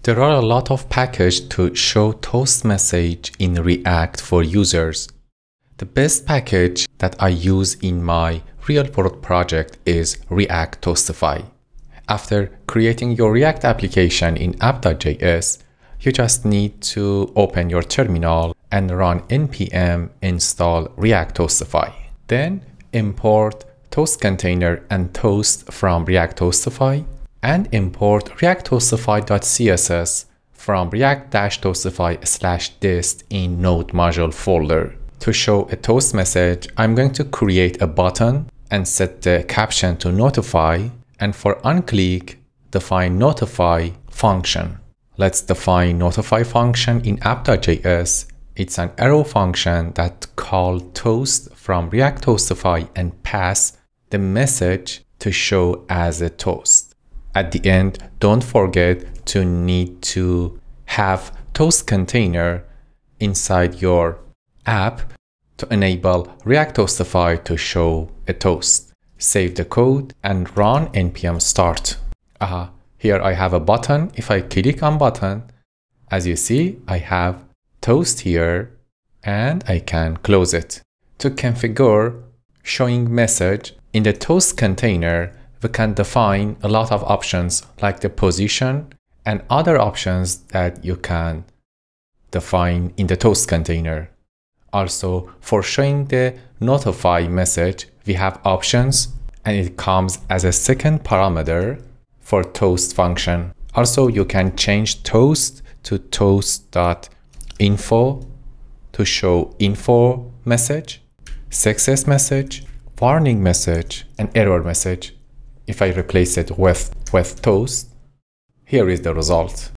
There are a lot of packages to show toast message in React for users. The best package that I use in my real-world project is React.js. After creating your React application in app.js, you just need to open your terminal and run npm install React.js. Then import toast container and toast from React.js and import react.js.css from react-js/dist in node module folder. To show a toast message, I'm going to create a button and set the caption to notify, and for onClick, define notify function. Let's define notify function in app.js. It's an arrow function that calls toast from React.js and pass the message to show as a toast. At the end, don't forget to need to have toast container inside your app to enable React.js to show a toast. Save the code and run npm start. Here I have a button. If I click on button, as you see, I have toast here and I can close it. To configure showing message in the toast container, we can define a lot of options like the position and other options that you can define in the toast container. Also, for showing the notify message, we have options and it comes as a second parameter for toast function. Also, you can change toast to toast.info to show info message, success message, warning message, and error message. If I replace it with toast, here is the result.